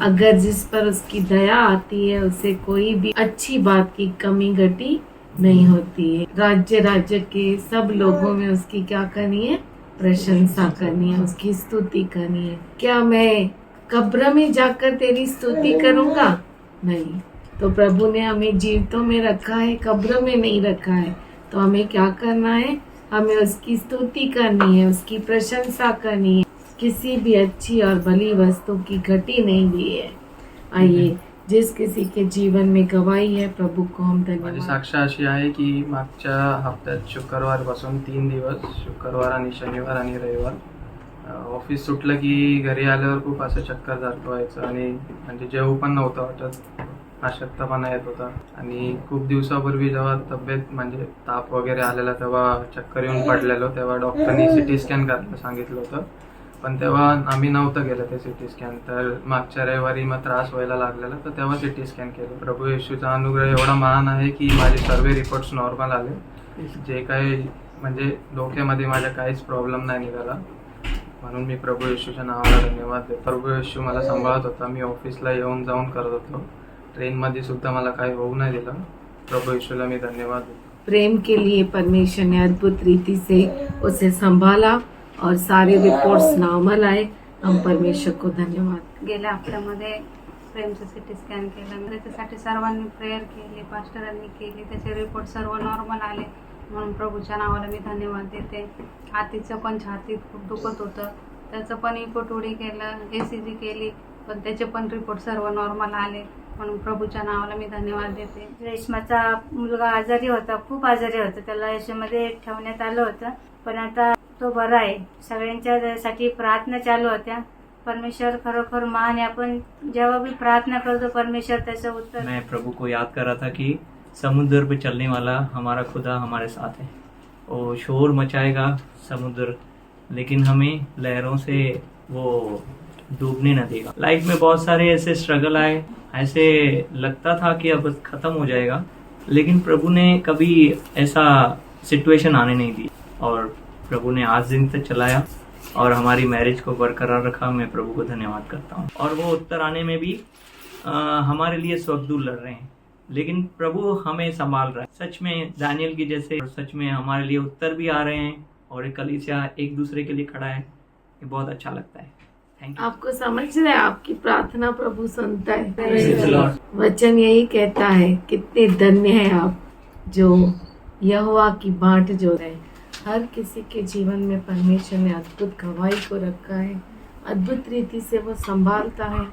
अगर जिस पर उसकी दया आती है उसे कोई भी अच्छी बात की कमी घटी नहीं होती है। राज्य राज्य के सब लोगों में उसकी क्या करनी है? प्रशंसा करनी है, उसकी स्तुति करनी है। क्या मैं कब्र में जाकर तेरी स्तुति करूंगा? नहीं। तो प्रभु ने हमें जीवितों में रखा है, कब्र में नहीं रखा है। तो हमें क्या करना है? हमें उसकी स्तुति करनी है, उसकी प्रशंसा करनी है। किसी भी अच्छी और भली वस्तु की घटी नहीं दी है। आइए, जिस किसी के जीवन में गवाही है प्रभू को हम माझी धन्यवाद। साक्ष अशी आहे की मागच्या हप्त्यात शुक्रवारपासून 3 दिवस, शुक्रवार आणि शनिवार आणि रविवार, ऑफिस सुटलं की घरी आल्यावर खूप असं चक्करसारखं व्हायचं आणि म्हणजे जेवू पण नव्हतं वाटत, अशक्तपणा येत होता. आणि खूप दिवसापूर्वी जेव्हा तब्येत म्हणजे ताप वगैरे आलेला तेव्हा चक्कर येऊन पडलेलो, तेव्हा डॉक्टरनी सिटी स्कॅन करायला सांगितलं होतं. पण तेव्हा आम्ही नव्हतं गेलं ते सिटी स्कॅन. तर मागच्या रविवारी मग त्रास व्हायला लागलेला, तर तेव्हा सिटी स्कॅन केलं. प्रभू येशूचा अनुग्रह एवढा महान आहे की माझे सर्व रिपोर्ट्स नॉर्मल आले. जे काही म्हणजे डोक्यामध्ये माझ्या काहीच प्रॉब्लेम नाही निघाला. म्हणून मी प्रभू येशूच्या नावाला धन्यवाद देतो. प्रभू येशू मला सांभाळत होता. मी ऑफिसला येऊन जाऊन करत होतो. ट्रेनमध्ये सुद्धा मला काही होऊ नाही दिलं. प्रभू येशूला मी धन्यवाद देतो. प्रेम के लिए परमेश्वर ने अद्भुत रीति से उसे संभाला और सारे रिपोर्ट्स नॉर्मल आए. हम परमेश्वर को धन्यवाद. गेल्या हप्त्यामध्ये प्रेमचं सिटी स्कॅन केलं. त्याच्यासाठी सर्वांनी प्रेयर केली, पास्टरांनी केली. त्याचे रिपोर्ट सर्व नॉर्मल आले. म्हणून प्रभूच्या नावाला मी धन्यवाद देते. आतीचं पण छातीत खूप दुखत होतं, त्याचं पण इकोटोडी केलं, ECG केली, पण त्याचे पण रिपोर्ट सर्व नॉर्मल आले. म्हणून प्रभूच्या नावाला मी धन्यवाद देते. रेश्माचा मुलगा आजारी होता, खूप आजारी होता. त्याला याच्यामध्ये ठेवण्यात आलं होतं, पण आता तो बरा आहे. सगळ्यांच्यासाठी प्रार्थना चालू होत्या. परमेश्वर खरोखर महान आहे. आपण जेव्हा भी प्रार्थना करतो परमेश्वर त्याचं उत्तर. मैं प्रभु को याद कर रहा था कि समुद्र पे चलने वाला हमारा खुदा हमारे साथ है. वो शोर मचाएगा समुद्र, लेकिन हमें लहरों से वो डूबने न देगा. लाइफ में बहुत सारे ऐसे स्ट्रगल आए, ऐसे लगता था कि अब खत्म हो जाएगा, लेकिन प्रभु ने कभी ऐसा सिचुएशन आने नहीं दी और प्रभु ने आज दिन तक चलाया और हमारी मैरिज को बरकरार रखा. मैं प्रभु को धन्यवाद करता हूँ. और वो उत्तर आने में भी हमारे लिए स्वर्गदूत लड़ रहे हैं, लेकिन प्रभु हमें संभाल रहा है. सच में दानियल की जैसे सच में हमारे लिए उत्तर भी आ रहे हैं और एक कलीसिया एक दूसरे के लिए खड़ा है. ये बहुत अच्छा लगता है. Thank you. आपको समझ रहे हैं, आपकी प्रार्थना प्रभु सुनता है. वचन यही कहता है, कितने धन्य है आप जो यहोवा की बाट जो है. हर किसी के जीवन में परमेश्वर ने अद्भुत गवाही को रखा है, अद्भुत रीति से वो संभालता है.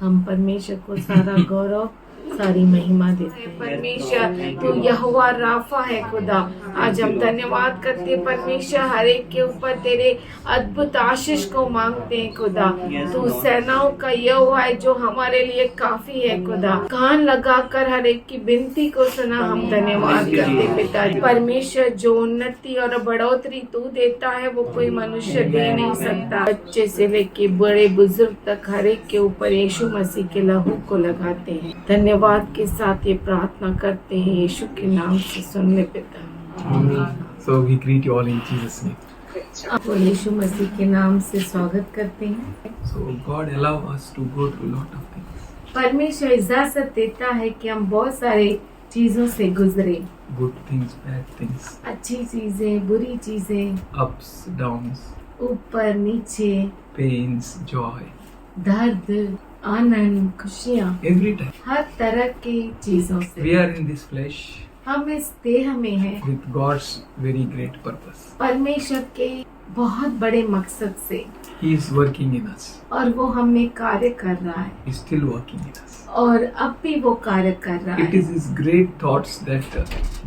हम परमेश्वर को सारा गौरव, सारी महिमा देते हैं. परमेश्वर तू यहोवा राफा है खुदा. आज हम धन्यवाद करते हैं परमेश्वर, हर एक के ऊपर तेरे अद्भुत आशीष को मांगते हैं खुदा. तू सेनाओं का यहोवा है जो हमारे लिए काफी है खुदा. कान लगाकर हर एक की विनती को सुना. हम धन्यवाद करते पिता. परमेश्वर जो उन्नति और बढ़ोतरी तू देता है वो कोई मनुष्य दे नहीं सकता. बच्चे से लेके बड़े बुजुर्ग तक हर एक के ऊपर यीशु मसीह के लहू को लगाते हैं. धन्यवाद के साथ ये प्रार्थना करते हैं यीशु के नाम से. सुन ले पिता. So we greet you all in Jesus' name. आपको यीशु मसीह के नाम से स्वागत करते हैं. So God allow us to go through a lot of things. परमेश्वर इजाजत देता है कि हम बहुत सारे चीजों से गुजरे. Good things, bad things, अच्छी चीजें, बुरी चीजें, ups, downs, ऊपर नीचे, pains, joy, दर्द, आनंद, खुशियाँ, every time. हर तरह की चीजों से. We are in this flesh हम इस देह में हैं with God's very great purpose. परमेश्वर के बहुत बड़े मकसद से, He is working in us. और वो हमें कार्य कर रहा है He is still working in us. और अब भी वो कार्य कर रहा It है. is His great thoughts, that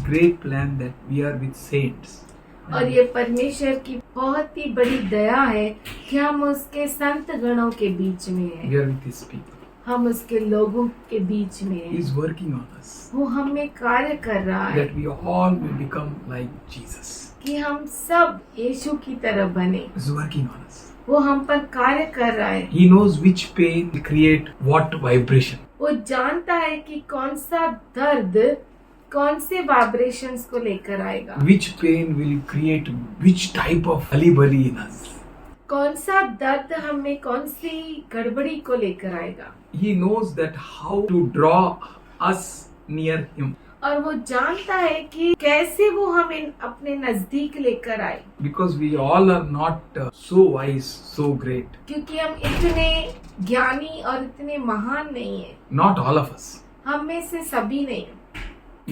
great plan that we are with saints. और ये परमेश्वर की बहुत ही बड़ी दया है कि हम उसके संत गणों के बीच में हैं. We are with His people. हम उसके लोगों के बीच में He हैं. is working on us. वो हमें कार्य कर रहा है That we all will become like Jesus. कि हम सब यीशु की तरह बने. He is working on us. वो हम पर कार्य कर रहा है. He knows which pain will create what vibration. वो जानता है कि कौन सा दर्द कौन से वाइब्रेशंस को लेकर आएगा. Which pain will create which type of हली-भली in us. कौन सा दर्द हमें कौन सी गड़बड़ी को लेकर आएगा. He knows that how to draw us near Him. और वो जानता है कि कैसे वो हमें अपने नजदीक लेकर आए, Because we all are not so wise, so great. क्योंकि हम इतने ज्ञानी और इतने महान नहीं है। Not all of us. हम में से सभी नहीं,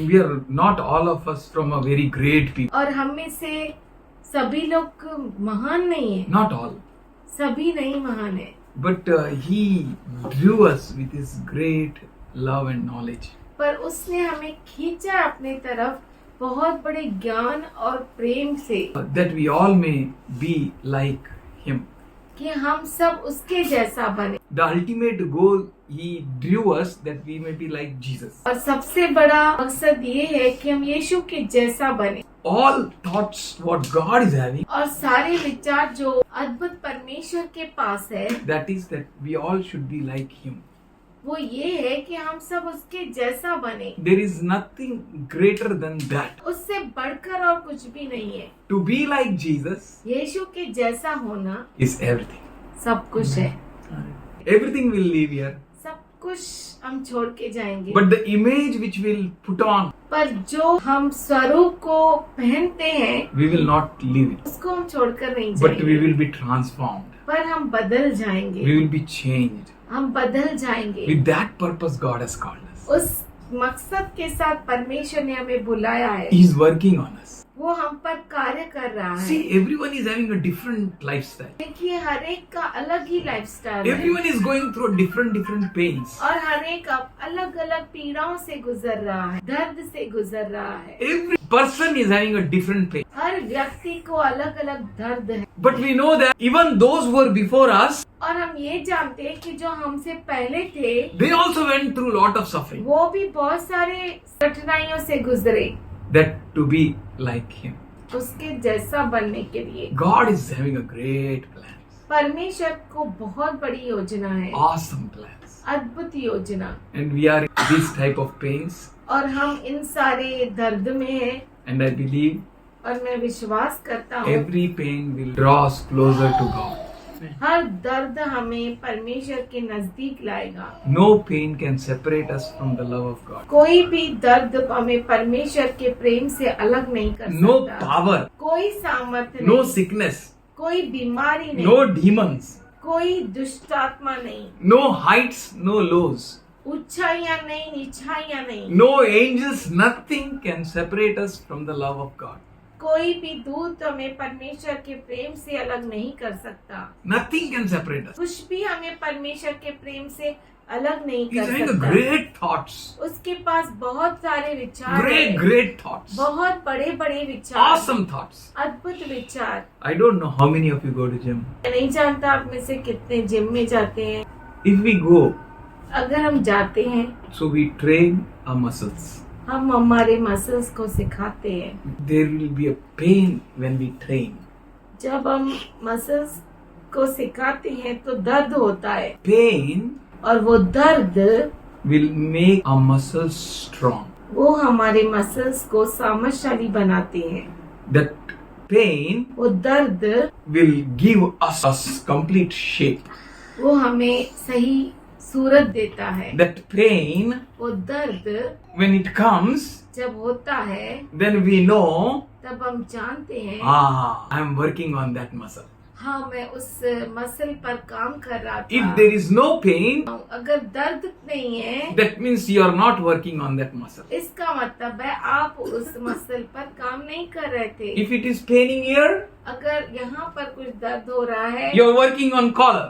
We are not all of us from a very great people. और हम में से सभी लोग महान नहीं है, Not all. सभी नहीं महान है। But He drew us with His great love and knowledge. पर उसने हमें खींचा अपने तरफ बहुत बड़े ज्ञान और प्रेम से, That we all may be like Him. कि हम सब उसके जैसा बने। The ultimate goal He drew us that we may be like Jesus. और सबसे बड़ा मकसद ये है कि हम यीशु के जैसा बने। All thoughts what God is having, और सारे विचार जो अद्भुत परमेश्वर के पास है, that is that we all should be like Him. वो ये है कि हम सब उसके जैसा बने। There is nothing greater than that. उससे बढ़कर और कुछ भी नहीं है। To be like Jesus यीशु के जैसा होना is everything. सब कुछ है। Everything will leave here, सब कुछ हम छोड़ के जाएंगे, but the image which we'll put on, पर जो हम स्वरूप को पहनते हैं we will not leave it, उसको हम छोड़कर नहीं but we जाएंगे, will be transformed. पर हम बदल जाएंगे, We will be changed. हम बदल जाएंगे। With that purpose, God has called us. उस मकसद के साथ परमेश्वर ने हमें बुलाया है। He is working on us. वो हम पर कार्य कर रहा है। See, everyone is having a different lifestyle. देखिए, हर एक का अलग ही लाइफस्टाइल है Everyone is going through different pains. और हर एक अलग अलग पीड़ाओं से गुजर रहा है, दर्द से गुजर रहा है। Every person is having a different pain. हर व्यक्ति को अलग अलग दर्द है। But we know that even those who were before us, और हम ये जानते हैं कि जो हमसे पहले थे they also went through lot of suffering. वो भी बहुत सारे कठिनाइयों से गुजरे, That to be like Him. उसके जैसा बनने के लिए। God is having a great plan. परमेश्वर को बहुत बड़ी योजना है, Awesome plans. अद्भुत योजना। And we are in this type of pains. और हम इन सारे दर्द में हैं, And I believe और मैं विश्वास करता हूँ every pain will draw us closer to God. हर दर्द हमें परमेश्वर के नजदीक लाएगा। No pain can separate us from the love of God. कोई भी दर्द हमें परमेश्वर के प्रेम से अलग नहीं कर No सकता। power, कोई सामर्थ्य no नहीं, sickness, कोई बीमारी नहीं, no demons, कोई दुष्ट आत्मा नहीं, no heights, no lows, ऊंचाइयां नहीं, नीचाइयां नहीं, no angels, nothing can separate us from the love of God. कोई भी दूत हमें परमेश्वर के प्रेम से अलग नहीं कर सकता। Nothing can separate us. कुछ भी हमें परमेश्वर के प्रेम से अलग नहीं He's कर having a सकता। great thoughts. उसके पास बहुत सारे विचार हैं, Great thoughts. बहुत बड़े बड़े विचार, Awesome thoughts. अद्भुत विचार। I don't know how many of you go to gym. मैं नहीं जानता आप में से कितने जिम में जाते हैं। If we go, अगर हम जाते हैं, so we train our muscles. हम हमारे मसल्स को सिखाते हैं। There will be a pain when we train. जब हम मसल्स को सिखाते हैं तो दर्द होता है, Pain और वो दर्द will make our muscles strong. वो हमारे मसल्स को सामर्थ्यशाली बनाते हैं। That pain वो दर्द will give us a complete shape. वो हमें सही सूरत देता है। That pain, वो दर्द when it comes, जब होता है then we know, तब हम जानते हैं, I'm working on that muscle. हाँ, मैं उस मसल पर काम कर रहा If था। there is no pain, अगर दर्द नहीं है, that means you are not working on that muscle. इसका मतलब है आप उस मसल पर काम नहीं कर रहे थे। If it is paining here, अगर यहाँ पर कुछ दर्द हो रहा है, you are working on collar.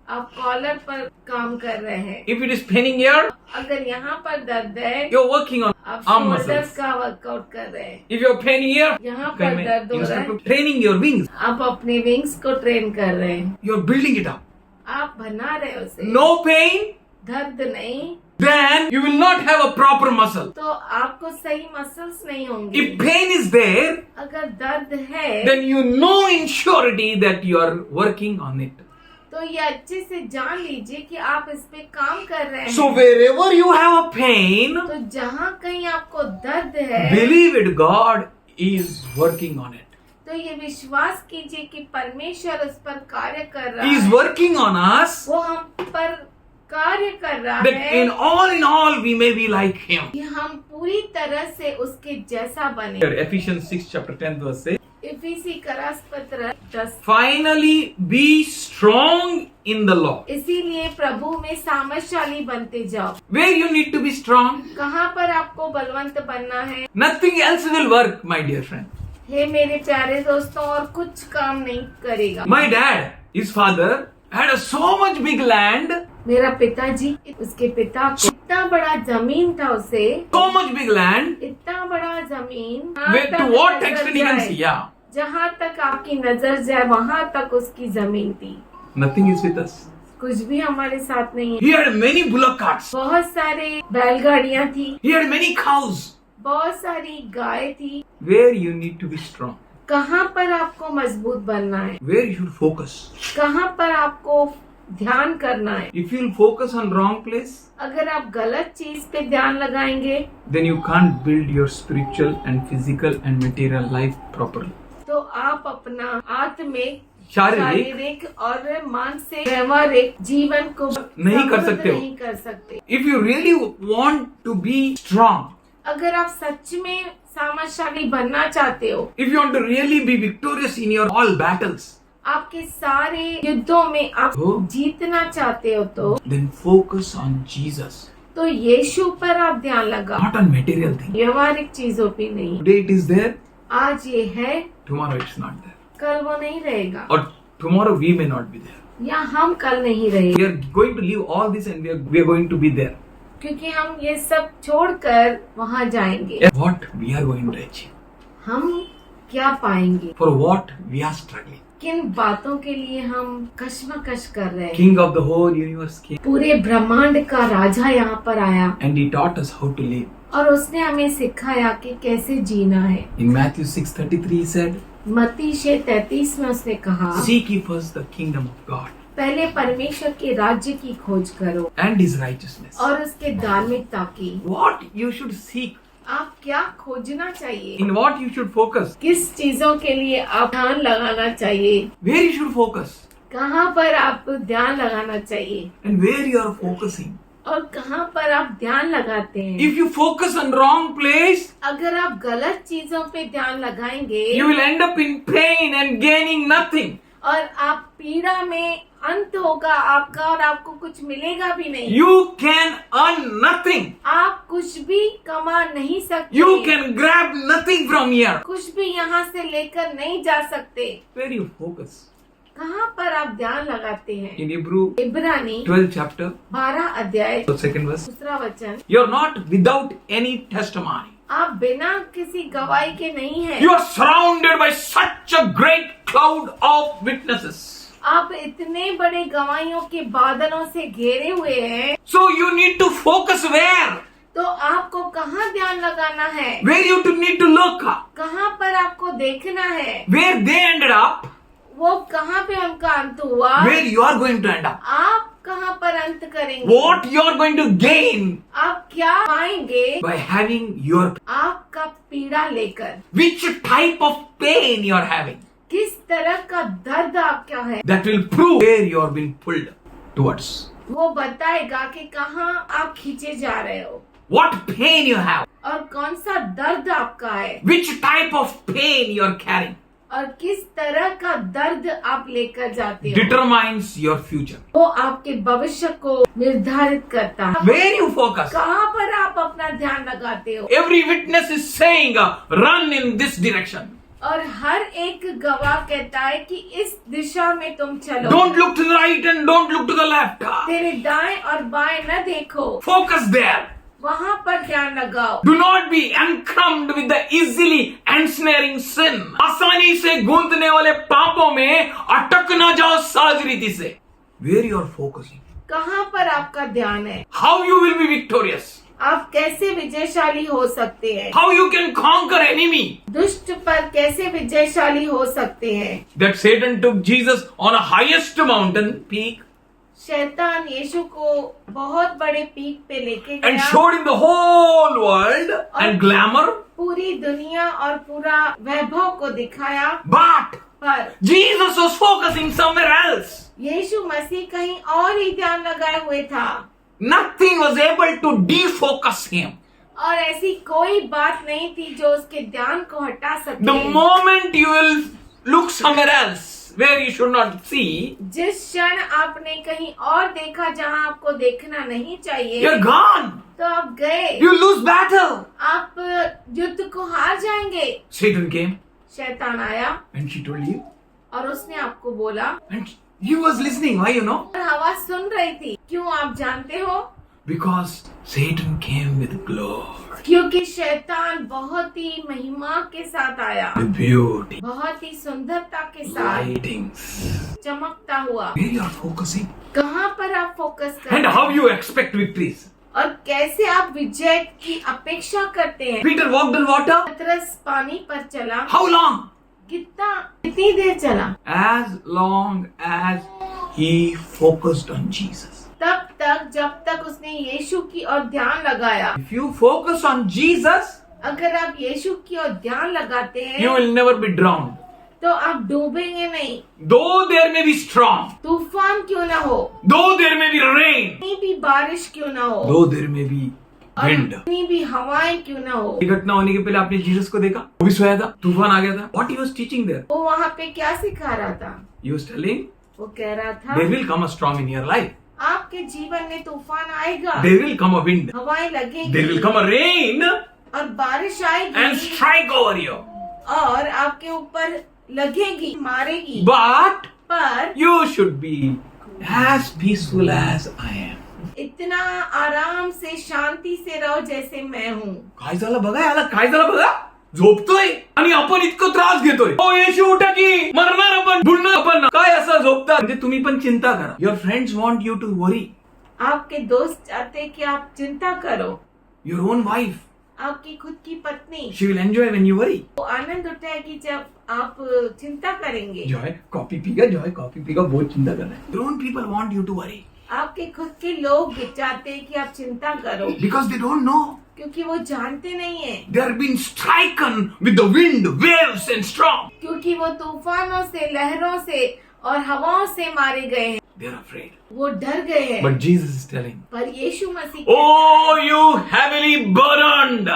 आप कॉलर पर काम कर रहे हैं। If it is paining here, अगर यहाँ पर दर्द है, you are working on आप arm शोल्डर muscles. का वर्कआउट कर रहे हैं। If you are paining here, यहाँ पर दर्द हो you रहा है, start training your wings. आप अपने विंग्स को ट्रेन कर रहे हैं, You are building it up. आप बना रहे हो उसे। No pain, दर्द नहीं, then you will not have a proper muscle. तो आपको सही मसल्स नहीं होंगे। If pain is there, अगर दर्द है, then you know in surety that you are working on it. तो ये अच्छे से जान लीजिए कि आप इस पे काम कर रहे हैं। So wherever you have a pain, तो जहाँ कहीं आपको दर्द है, believe it, God is working on it. तो ये विश्वास कीजिए कि परमेश्वर उस पर कार्य कर रहा He is है। working on us वो हम पर कार्य कर रहा that है in all we may be like him. कि हम पूरी तरह से उसके जैसा बने। Ephesians 6 chapter 10 verse says, इफिसी का पत्र 10। finally be strong in the Lord. इसीलिए प्रभु में सामर्थशाली बनते जाओ। Where you need to be strong, कहाँ पर आपको बलवंत बनना है? nothing else will work, my dear friend. हे मेरे प्यारे दोस्तों, और कुछ काम नहीं करेगा। My dad, his father, had a so much big land, मेरा पिताजी, उसके पिता को इतना बड़ा जमीन था, उसे so much big land. इतना बड़ा जमीन, Where to what extent you can see? Yeah. जहाँ तक आपकी नजर जाए वहाँ तक उसकी जमीन थी। Nothing is with us. कुछ भी हमारे साथ नहीं है। He had many bullock carts. बहुत सारे बैलगाड़ियाँ थी, He had many cows. बहुत सारी गाय थी। Where you need to be strong. कहाँ पर आपको मजबूत बनना है? Where you should focus. कहाँ पर आपको ध्यान करना है? If you'll focus on wrong place, अगर आप गलत चीज पे ध्यान लगाएंगे then you can't build your spiritual and physical and material life properly. तो आप अपना आत्मिक, शारीरिक और मानसिक, व्यवहारिक जीवन को नहीं कर सकते हो। नहीं कर सकते। If you really want to be strong, अगर आप सच में सामर्थशाली बनना चाहते हो, if you want to really be victorious in your all battles, आपके सारे युद्धों में आप हो। जीतना चाहते हो, तो then focus on Jesus, यीशु पर आप ध्यान लगाओ, not on material things. व्यवहारिक चीजों पे नहीं। Today it is there, आज ये है, tomorrow it's not there. कल वो नहीं रहेगा, Or tomorrow we may not be there. या हम कल नहीं रहेंगे, We are going to leave all this and we are going to be there. क्योंकि हम ये सब छोड़कर वहाँ जाएंगे। What we are going to achieve, हम क्या पाएंगे? for what we are struggling. किन बातों के लिए हम कश्मकश कर रहे हैं? King of the whole universe came पूरे ब्रह्मांड का राजा यहाँ पर आया and he taught us how to live. और उसने हमें सिखाया कि कैसे जीना है। In Matthew 6:33 he said, मत्ती 6:33 में उसने कहा, seek ye first the kingdom of God पहले परमेश्वर के राज्य की खोज करो and his righteousness. और उसके धार्मिकता की। What you should seek, आप क्या खोजना चाहिए? in what you should focus, किस चीजों के लिए आप ध्यान लगाना चाहिए? where you should focus, कहाँ पर आपको ध्यान लगाना चाहिए and where you are focusing. और कहाँ पर आप ध्यान लगाते हैं? If you focus on wrong place, अगर आप गलत चीजों पे ध्यान लगाएंगे you will end up in pain and gaining nothing. और आप पीड़ा में अंत होगा आपका और आपको कुछ मिलेगा भी नहीं। You can earn nothing. आप कुछ भी कमा नहीं सकते। You can grab nothing from here. कुछ भी यहाँ से लेकर नहीं जा सकते। Where you focus? कहाँ पर आप ध्यान लगाते हैं? In Hebrew इब्रानी 12th chapter, 12 अध्याय the second verse. 2 वचन, You are not without any testimony. आप बिना किसी गवाही के नहीं हैं। You are surrounded by such a great cloud of witnesses. आप इतने बड़े गवाहियों के बादलों से घेरे हुए हैं, So you need to focus where? तो आपको कहाँ ध्यान लगाना है? Where you need to look? कहाँ पर आपको देखना है? Where they ended up? वो कहाँ पे उनका अंत हुआ? Where you are going to end up? आप कहाँ पर अंत करेंगे? What you are going to gain आप क्या पाएंगे by having your, आपका पीड़ा लेकर? which type of pain you are having? किस तरह का दर्द आपका है? That will prove where you are being pulled towards. वो बताएगा कि कहाँ आप खींचे जा रहे हो What pain you have? और कौन सा दर्द आपका है Which type of pain you are carrying और किस तरह का दर्द आप लेकर जाते हो, determines your future. वो आपके भविष्य को निर्धारित करता है। Where you focus? कहाँ पर आप अपना ध्यान लगाते हो? Every witness is saying, run in this direction. और हर एक गवाह कहता है कि इस दिशा में तुम चलो। Don't look to the right and don't look to the left. तेरे दाएं और बाएं न देखो, Focus there. वहाँ पर ध्यान लगाओ। Do not be encumbered with the easily ensnaring sin. आसानी से गूंथने वाले पापों में अटक न जाओ सहज रीति से. Where you are focusing? कहाँ पर आपका ध्यान है? How you will be victorious? आप कैसे विजयशाली हो सकते हैं? How you can conquer enemy? दुष्ट पर कैसे विजयशाली हो सकते हैं? That Satan took Jesus on a highest mountain peak शैतान यीशु को बहुत बड़े पीक पे लेके and गया showed him the whole world and glamour. पूरी दुनिया और पूरा वैभव को दिखाया, But पर Jesus was focusing somewhere else. यीशु मसीह कहीं और ही ध्यान लगाए हुए था Nothing was able to defocus him. और ऐसी कोई बात नहीं थी जो उसके ध्यान को हटा सके। The moment you will look somewhere else where you should not see, जिस क्षण आपने कहीं और देखा जहां आपको देखना नहीं चाहिए, you're gone. तो आप गए, You lose battle. आप युद्ध को हार जाएंगे। Satan came शैतान आया and she told you, और उसने आपको बोला, and he was listening. Why you know? और आवाज सुन रही थी। क्यों आप जानते हो? Because Satan came with glory, क्योंकि शैतान बहुत ही महिमा के साथ आया, with beauty, बहुत ही सुंदरता के साथ lightings. चमकता हुआ। Where you are focusing कहाँ पर आप फोकस कर and रहे how हैं? you expect victories. और कैसे आप विजय की अपेक्षा करते हैं? Peter walked on water. पतरस पानी पर चला। How long? कितनी देर चला? As long as he focused on Jesus. तब तक जब तक उसने यीशु की ओर ध्यान लगाया। If you focus on Jesus, अगर आप यीशु की ओर ध्यान लगाते you हैं will never be drowned. तो आप डूबेंगे नहीं। Though there may be storm, तूफान क्यों ना हो, though there may be rain, कितनी भी बारिश क्यों ना हो, though there may be और wind. कितनी भी हवाएं क्यों ना हो। ये घटना होने के पहले आपने जीसस को देखा, वो भी सोया था, तूफान आ गया था. What he was teaching there? वो वहाँ पे क्या सिखा रहा था? He was telling वो कह रहा था there will come a storm in your life. आपके जीवन में तूफान आएगा, There will come a wind. हवाएं लगेगी, There will come a rain और बारिश and आएगी strike over you. और आपके ऊपर लगेगी, मारेगी। But पर you should be as peaceful as I am. इतना आराम से शांती से रहो जैसे मैं हूँ। काय झालं बघा याला, काय झालं बघा, झोपतोय आणि आपण इतकं त्रास घेतोय. ओ येशू उठा की, मरणार आपण, बुडणार आपण. काय असं झोपता? म्हणजे तुम्ही पण चिंता करा. Your friends want you to worry. आपके दोस्त चाहते हैं कि आप चिंता करो। Your own wife, आपकी खुद की पत्नी she will enjoy when you worry. वो आनंद उठाएगी जब आप चिंता करेंगे। जॉय कॉफी पीगा, जॉय कॉफी पीगा, बहुत चिंता कर रहे हैं. Your own people want you to worry आपके खुद के लोग चाहते हैं कि आप चिंता करो, because they don't know. क्योंकि वो जानते नहीं है, They are being stricken with the wind, waves and storm. क्योंकि वो तूफानों से, लहरों से और हवाओं से मारे गए हैं। They are afraid. वो डर गए हैं। But Jesus is telling, पर यीशु मसीह oh you heavily burdened,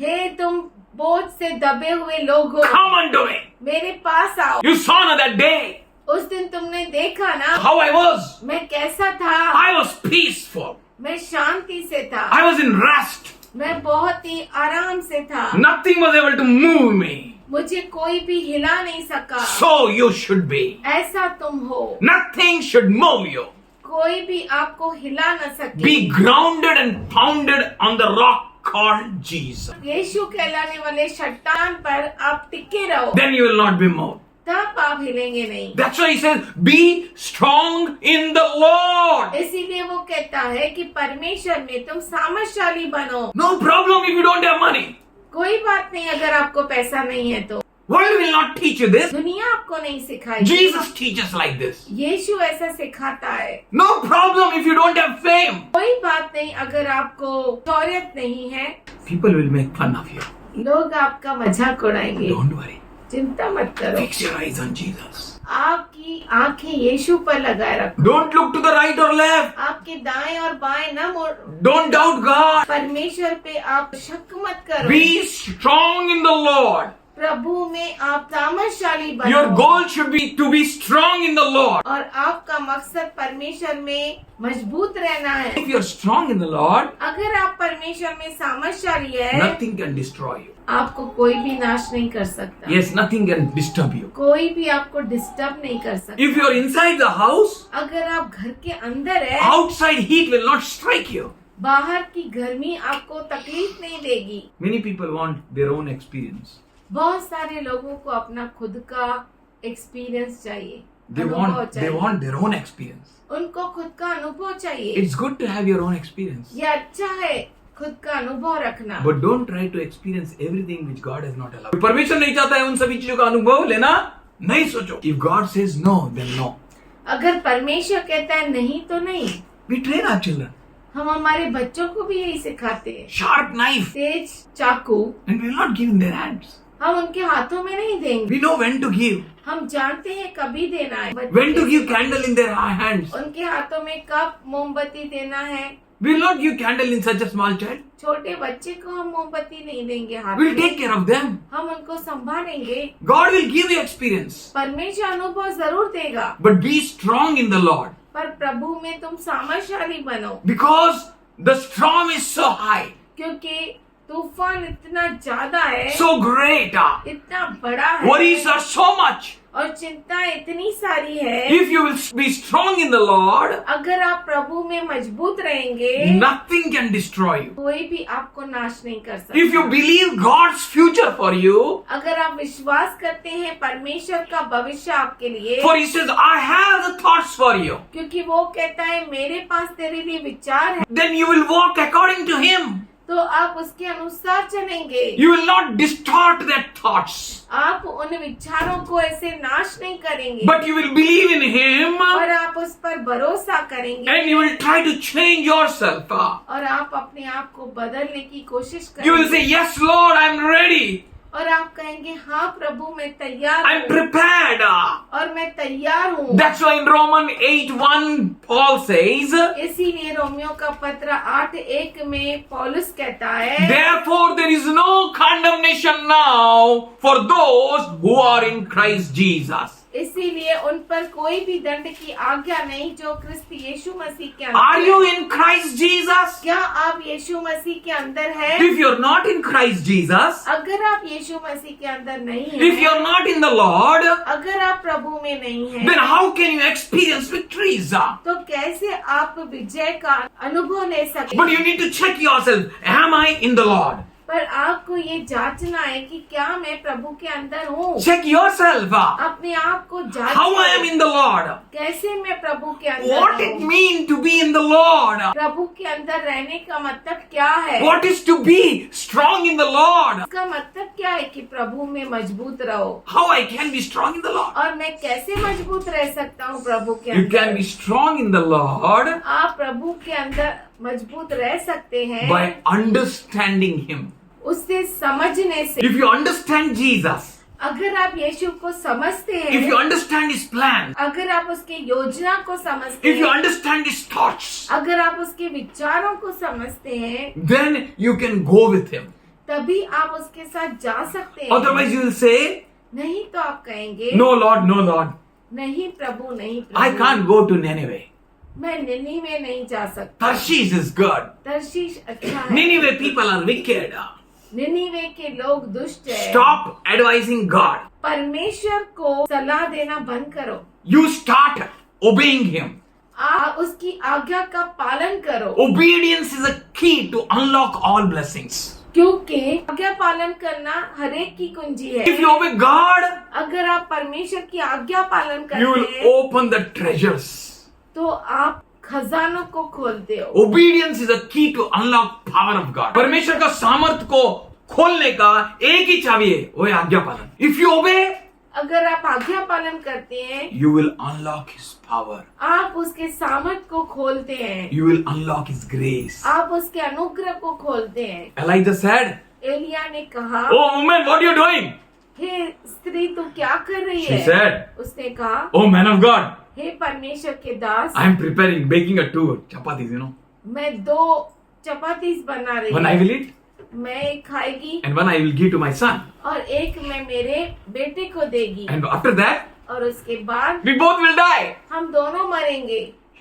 हे तुम बोझ से दबे हुए लोग हो, come unto me. मेरे पास आओ। You saw na that day उस दिन तुमने देखा ना how I was. मैं कैसा था। I was peaceful. मैं शांति से था, I was in rest. मैं बहुत ही आराम से था, Nothing was able to move me. मुझे कोई भी हिला नहीं सका। So you should be. ऐसा तुम हो, Nothing should move you. कोई भी आपको हिला न सके। Be grounded and founded on the rock called Jesus. यीशु कहलाने वाले चट्टान पर आप टिके रहो, Then you will not be moved. तब आप हिलेंगे नहीं। That's why he says, be strong in the Lord. इसीलिए वो कहता है कि परमेश्वर में तुम सामर्थशाली बनो। No problem if you don't have money. कोई बात नहीं अगर आपको पैसा नहीं है तो, World will not teach you this. दुनिया आपको नहीं सिखाएगी। Jesus teaches like this. यीशु ऐसा सिखाता है। No problem if you don't have fame. कोई बात नहीं अगर आपको शौर्यत नहीं है, People will make fun of you. लोग आपका मजाक उड़ाएंगे। Don't worry. चिंता मत करो, Fix your eyes on Jesus. आपकी आंखें यीशु पर लगाए रखो। Don't look to the right or left. आपके दाएं और बाएं न मोड़ो। Don't doubt God. परमेश्वर पे आप शक मत करो। Be strong in the Lord. प्रभु में आप सामर्थशाली बनो। Your goal should be to be strong in the Lord. और आपका मकसद परमेश्वर में मजबूत रहना है। If you're strong in the Lord, अगर आप परमेश्वर में सामर्थशाली है, nothing can destroy you. आपको कोई भी नाश नहीं कर सकता। Yes, nothing can disturb you. कोई भी आपको डिस्टर्ब नहीं कर सकता। If you're inside the house, अगर आप घर के अंदर है, outside heat will not strike you. बाहर की गर्मी आपको तकलीफ नहीं देगी। Many people want their own experience. बहुत सारे लोगों को अपना खुद का एक्सपीरियंस चाहिए, They अनुभव want चाहिए। their own experience. उनको खुद का अनुभव चाहिए। It's good to have your own experience. ये अच्छा है खुद का अनुभव रखना, But don't try to experience everything which God has not allowed. परमेश्वर नहीं चाहता है उन सभी चीजों का अनुभव लेना, नहीं सोचो. If God says no, then no. अगर परमेश्वर कहता है नहीं तो नहीं। We train our children. हम हमारे बच्चों को भी यही सिखाते हैं। Sharp knife. तेज चाकू And we will not give in their hands. हम उनके हाथों में नहीं देंगे। We know when to give. हम जानते हैं कभी देना है। When to give candle in their hands. उनके हाथों में कब मोमबत्ती देना है। We will not give candle in such a small child. छोटे बच्चे को हम मोमबत्ती नहीं देंगे हाथ We'll में। take care of them. हम उनको संभालेंगे। God will give you experience. परमेश्वर अनुभव जरूर देगा, But be strong in the Lord. पर प्रभु में तुम सामर्थशाली बनो, Because the storm is so high, क्योंकि तूफान इतना ज्यादा है, so great. इतना बड़ा है, Worries are so much. और चिंता इतनी सारी है। If you will be strong in the Lord, अगर आप प्रभु में मजबूत रहेंगे, nothing can destroy you. कोई भी आपको नाश नहीं कर सकता। If you believe God's future for you, अगर आप विश्वास करते हैं परमेश्वर का भविष्य आपके लिए, for He says, I have the thoughts for you, क्योंकि वो कहता है मेरे पास तेरे लिए विचार है, then you will walk according to Him. तो आप उसके अनुसार चलेंगे। You will not distort their thoughts, आप उन विचारों को ऐसे नाश नहीं करेंगे, but you will believe in Him और आप उस पर भरोसा करेंगे, and you will try to change yourself. और आप अपने आप को बदलने की कोशिश You will करेंगे, say, Yes, Lord, I am ready. और आप कहेंगे हाँ प्रभु मैं तैयार I am हूँ, prepared. और मैं तैयार हूँ। That's why in Romans 8:1, Paul says, इसीलिए रोमियो का पत्र 8:1 में पौलुस कहता है, Therefore there is no condemnation now for those who are in Christ Jesus. इसीलिए उन पर कोई भी दंड की आज्ञा नहीं जो क्रिस्त यीशु मसीह के Are अंदर you है। in Christ Jesus? क्या आप यीशु मसीह के अंदर है? If you're not in Christ Jesus, अगर आप यीशु मसीह के अंदर नहीं if है, you're not in the Lord, अगर आप प्रभु में नहीं है, then how can you experience victories? तो कैसे आप विजय का अनुभव ले सकते? But you need to check yourself. Am I in the Lord? पर आपको ये जांचना है कि क्या मैं प्रभु के अंदर हूँ। Check yourself. अपने आप को जांच, How I am in the Lord? कैसे मैं प्रभु के अंदर What it हूँ। means to be in the Lord? प्रभु के अंदर रहने का मतलब क्या है? What is to be strong in the Lord? इसका मतलब क्या है कि प्रभु में मजबूत रहो। How I can be strong in the Lord? और मैं कैसे मजबूत रह सकता हूँ प्रभु के You can अंदर? be strong in the Lord आप प्रभु के अंदर मजबूत रह सकते हैं by understanding Him. उससे समझने से। If you understand Jesus, अगर आप यीशु को समझते if हैं, you understand His plan, अगर आप उसके योजना को समझते if you हैं, understand His thoughts, अगर आप उसके विचारों को समझते हैं, then you can go with Him. तभी आप उसके साथ जा सकते हैं। Otherwise you will say, नहीं तो आप कहेंगे No Lord, no Lord, नहीं प्रभु, नहीं I Prabhu, can't go to Nineveh. मैं निनीवे नहीं जा सकता। Tarshish is good. तर्शीश अच्छा है। Nineveh people are wicked. निनीवे के लोग दुष्ट है। Stop advising God. परमेश्वर को सलाह देना बंद करो। You start obeying Him. आप उसकी आज्ञा का पालन करो, Obedience is a key to unlock all blessings. क्योंकि आज्ञा पालन करना हर एक की कुंजी है। If you obey God, अगर आप परमेश्वर की आज्ञा पालन you will करते हैं, open the treasures. तो आप खजानों को खोलते हो। Obedience is a key to unlock power of God. परमेश्वर का सामर्थ को खोलने का एक ही चाबी है, वो है आज्ञा पालन. If you obey, अगर आप आज्ञा पालन करते हैं, you will unlock His power. आप उसके सामर्थ को खोलते हैं, You will unlock His grace. आप उसके अनुग्रह को खोलते हैं। Elijah said, एलिया ने कहा, Oh woman, what are you doing? हे स्त्री तू क्या कर रही She है? said, उसने कहा, Oh man of God, हे परमेश्वर के दास, I am preparing, baking a 2 chapatis, you know. मैं 2 चपातीस बना रही One I हूँ, will eat मैं एक खाएगी and one I will give to my son. और एक मैं मेरे बेटे को देगी, And after that, और उसके बाद we both will die. हम दोनों मरेंगे।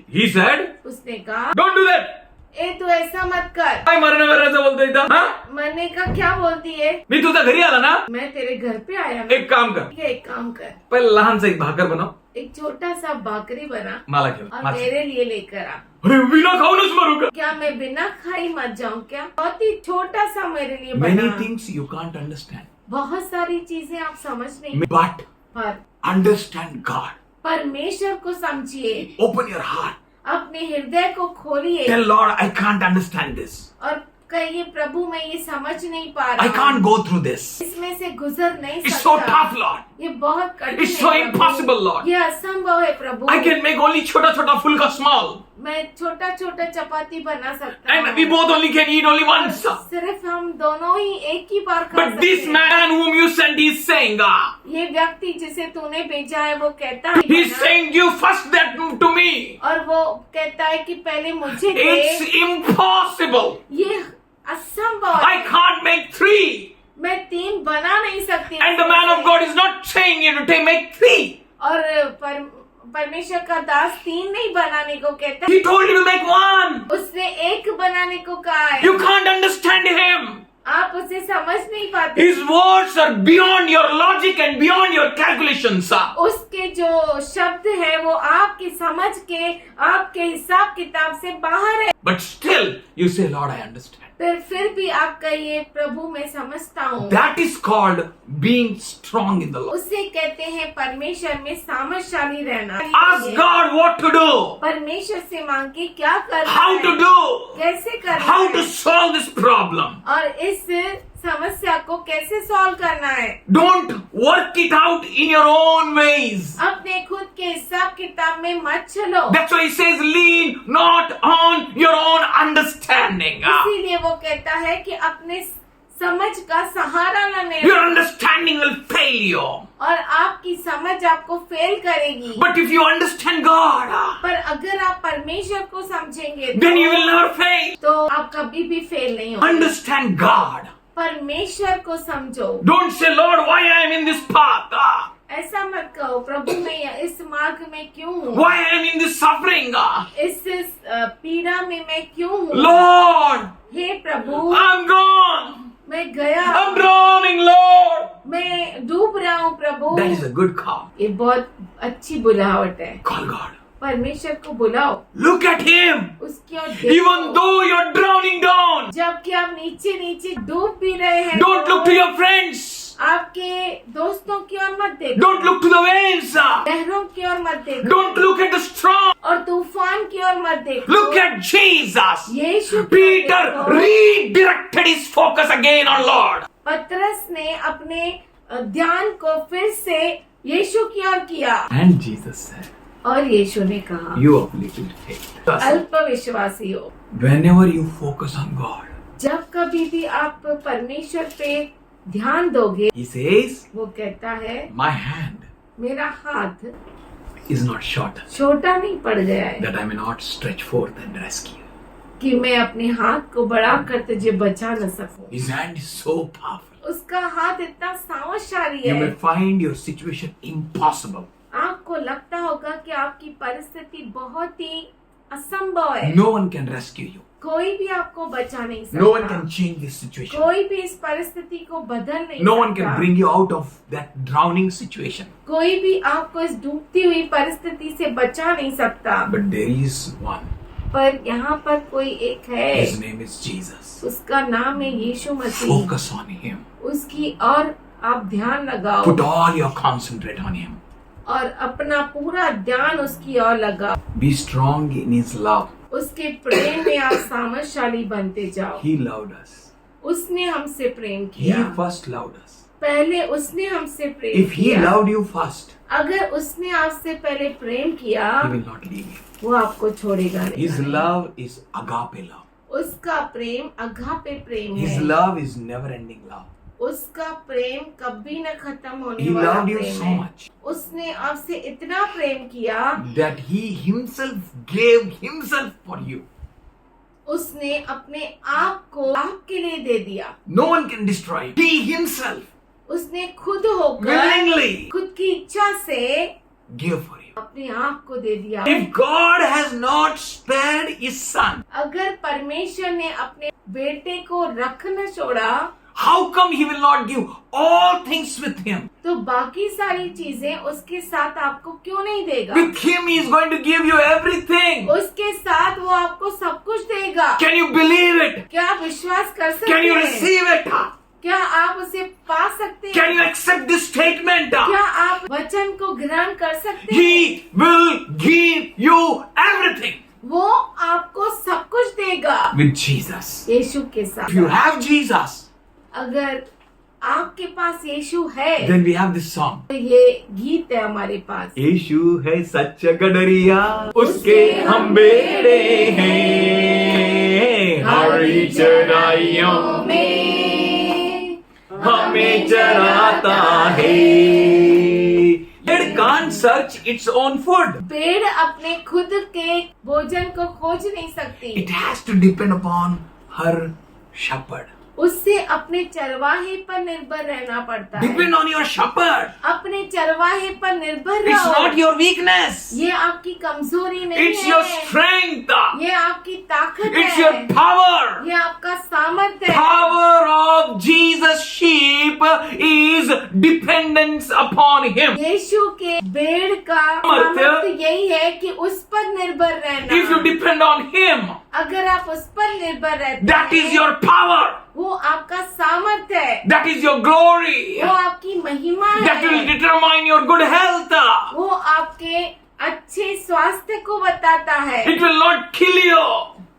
He said, उसने कहा, Don't do that. ए तू ऐसा मत कर। काय मरण वरणाचं बोलतोय इथं? हा? मरने का क्या बोलती है? मी तुझ्या घरी आला ना, मैं तेरे घर पे आया ना। एक काम कर, ठीक है, एक काम कर, पहिले लहानसा एक भाकर बनव, एक छोटा सा भाकरी बना मला घेऊन. और माझं. मेरे लिए लेकर आ। अरे बिना खाऊनच मरू का? क्या मैं बिना खाई मत जाऊं क्या? बहुत ही छोटा सा मेरे लिए Many बना। things you can't understand, बहुत सारी चीजें आप समझ नहीं, but पर understand God. परमेश्वर को समझिए, Open your heart. अपने हृदय को खोलिए Tell Lord, I can't understand this. और कहिए प्रभु मैं ये समझ नहीं पा I रहा can't go through this. इसमें से गुजर नहीं It's so सकता। tough, Lord. ये बहुत कठिन It's so है प्रभु। impossible, Lord. ये असंभव है प्रभु। I can make only chota chota fulka small. मैं छोटा छोटा चपाती बना सकता And हूँ। we both only can eat only once. सिर्फ हम दोनों ही एक ही बार खा But सकते this हैं। man whom you sent is saying, ये व्यक्ति जिसे तूने भेजा है वो कहता है he's saying, give first that to me. और वो कहता है कि पहले मुझे दे। It's impossible. ये असंभव I है। can't make 3. मैं 3 बना नहीं सकती। And the man of God is not saying you to make 3. और परमेश्वर का दास 3 नहीं बनाने को कहता है। He told you to make 1. उसने 1 बनाने को कहा है। You can't understand him. आप उसे समझ नहीं पाते। His words are beyond your logic and beyond your calculations. उसके जो शब्द है वो आपकी समझ के, आपके हिसाब किताब से बाहर है। But still, you say, Lord, I understand. फिर भी आप कहिए प्रभु मैं समझता हूँ। That is called being strong in the Lord. उसे कहते हैं परमेश्वर में सामर्थशाली रहना। Ask God what to do, परमेश्वर से मांगे क्या करना how है, to do, कैसे करना how है, to solve this problem. और इस समस्या को कैसे सॉल्व करना है। Don't work it out in your own ways. अपने खुद के हिसाब किताब में मत चलो। That's why he says, lean not on your own understanding. इसीलिए वो कहता है कि अपने समझ का सहारा न लेना। Your understanding will fail you. और आपकी समझ आपको फेल करेगी। But if you understand God, पर अगर आप परमेश्वर को समझेंगे then you will never fail. तो आप कभी भी फेल नहीं होंगे। Understand God. परमेश्वर को समझो। Don't say, Lord, why I am in this path? ऐसा मत कहो प्रभु मैं इस मार्ग में क्यों हूँ, Why I am in this suffering? इस पीड़ा में मैं क्यों हूँ। Lord, hey Prabhu I'm gone. मैं गया, I'm drowning, Lord. मैं डूब रहा हूँ प्रभु। That is a good call. ये बहुत अच्छी बुलाहट है। Call God. परमेश्वर को बुलाओ, Look at Him. उसकी ओर Even देखो। though you're drowning down, जबकि आप नीचे नीचे डूब भी रहे हैं, don't look to your friends. आपके दोस्तों की ओर मत देखो, Don't look to the waves. लहरों की ओर मत देखो, Don't look at the storm. और तूफान की ओर मत देखो। Look at Jesus. यीशु की ओर Peter देखो। redirected his focus again on Lord. पतरस ने अपने ध्यान को फिर से यीशु की ओर किया And Jesus said, और यीशु ने कहा you of little faith. अल्प विश्वासी हो। Whenever you focus on God, जब कभी भी आप परमेश्वर पे ध्यान दोगे, He says, वो कहता है my hand मेरा हाथ is not short छोटा नहीं पड़ गया है that I may not stretch forth and rescue. कि मैं अपने हाथ को बढ़ाकर तुझे बचा न सकूं। His hand is so powerful. उसका हाथ इतना सामर्थशाली You may है, find your situation impossible. आपको लगता होगा कि आपकी परिस्थिति बहुत ही असंभव है। No one can rescue you. कोई भी आपको बचा नहीं सकता। No one can change this situation. कोई भी इस परिस्थिति को बदल नहीं No सकता। one can bring you out of that drowning situation. कोई भी आपको इस डूबती हुई परिस्थिति से बचा नहीं सकता। But there is one. पर यहाँ पर कोई एक है, His name is Jesus. उसका नाम है यीशु मसीह। Focus on Him. उसकी और आप ध्यान लगाओ Put all your concentrate on Him. और अपना पूरा ध्यान उसकी ओर लगाओ। Be strong in His love. उसके प्रेम में आप सामर्थशाली बनते जाओ। He loved us. उसने हमसे प्रेम He किया, first loved us. पहले उसने हमसे प्रेम If He किया। loved you first, अगर उसने आपसे पहले प्रेम किया, He will not leave you. वो आपको छोड़ेगा नहीं। His love is agape love. उसका प्रेम अगापे प्रेम His है। love is never ending love. उसका प्रेम कभी न खत्म होने He वाला loved you प्रेम so है। much उसने आपसे इतना प्रेम किया, that He Himself gave Himself for you. उसने अपने आप को आपके लिए दे दिया। No one can destroy you. He Himself उसने खुद होकर willingly खुद की इच्छा से gave for you. अपने आप को दे दिया। If God has not spared His Son, अगर परमेश्वर ने अपने बेटे को रख न छोड़ा, how come He will not give all things with Him? तो बाकी सारी चीजें उसके साथ आपको क्यों नहीं देगा? With Him He is going to give you everything. उसके साथ वो आपको सब कुछ देगा। Can you believe it? क्या आप विश्वास कर सकते Can you हैं? receive it? क्या आप उसे पा सकते हैं? Can you accept this statement? क्या आप वचन को ग्रहण कर सकते हैं? He will give you everything. वो आपको सब कुछ देगा with Jesus. यीशु के If साथ। you have Jesus, अगर आपके पास यीशु है then we have this song. तो ये गीत है हमारे पास। यीशु है सच गडरिया, उसके हम बेड़े हैं, हरी चराइयों में हमें चराता है। It can't search its own food. पेड़ अपने खुद के भोजन को खोज नहीं सकती, It has to depend upon her shepherd. उससे अपने चरवाहे पर निर्भर रहना पड़ता है। Depend on your shepherd. अपने चरवाहे पर निर्भर It's रहो। not your weakness. ये आपकी कमजोरी नहीं It's है, your strength. ये आपकी ताकत It's है, your power. ये आपका सामर्थ्य है। Power of Jesus' sheep is dependence upon him. यीशु के भेड़ का सामर्थ्य सामर्थ्य यही है कि उस पर निर्भर रहना। If you depend on him, अगर आप उस पर निर्भर रहते that is हैं, your power. वो आपका सामर्थ्य है, That is your glory. वो आपकी महिमा That will है, determine your good health. वो आपके अच्छे स्वास्थ्य को बताता है, It will not kill you.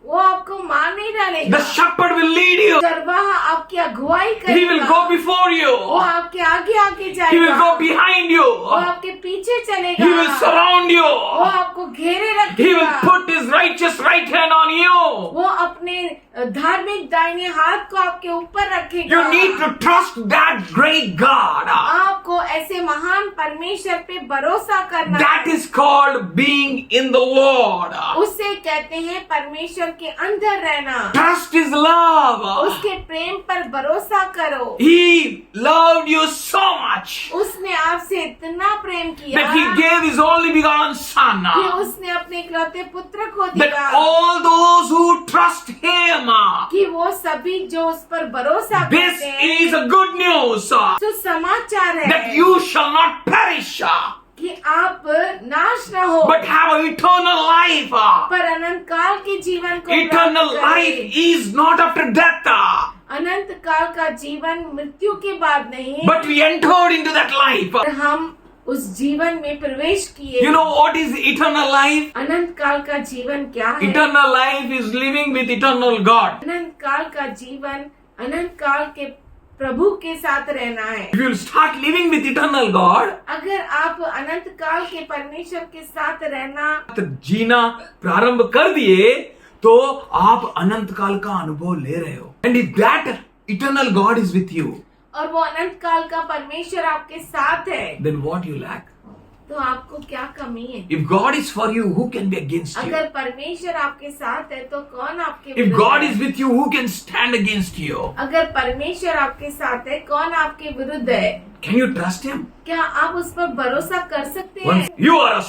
वो आपको मार नहीं डालेगा। The shepherd will lead you. चरवाहा आपकी अगुवाई He will करेगा, go before you. वो आपके आगे आगे He will जाएगा, go behind you. वो आपके पीछे चलेगा, He will surround वो you. आपको घेरे He will रखेगा, put his righteous right hand on you. वो अपने धार्मिक दाहिने हाथ को आपके ऊपर रखेगा। You need to trust that great God. आपको ऐसे महान परमेश्वर पे भरोसा करना That है। is called being in the Lord. उसे कहते हैं परमेश्वर के अंदर रहना। Trust His love. उसके प्रेम पर भरोसा करो। He loved you so much उसने आपसे इतना प्रेम किया that He gave His only begotten Son. कि उसने अपने इकलौते पुत्र को That दिया, all those who trust Him, कि वो सभी जो उस पर भरोसा this करते हैं, is a good news तो समाचार that है you shall not perish कि आप नाश न हो, but have an eternal life. पर अनंत काल के जीवन को Eternal प्राप्त life करें। is not after death, अनंत काल का जीवन मृत्यु के बाद नहीं, but we entered into that life. पर हम उस जीवन में प्रवेश किए। You know what is eternal life? अनंत काल का जीवन क्या है? Eternal life is living with eternal God. अनंत काल का जीवन अनंत काल के प्रभु के साथ रहना है। If you start living with eternal God, अगर आप अनंत काल के परमेश्वर के साथ रहना तो जीना प्रारंभ कर दिए तो आप अनंत काल का अनुभव ले रहे हो. And if that eternal God is with you, और वो अनंत काल का परमेश्वर आपके साथ है, then what you lack? तो आपको क्या कमी है? If God is for you, who can be against you? अगर परमेश्वर आपके साथ है तो कौन आपके If विरुद्ध God है? is with you, who can stand against you? अगर परमेश्वर आपके साथ है कौन आपके विरुद्ध है? Can you trust Him? क्या आप उस पर भरोसा कर सकते Once हैं? you are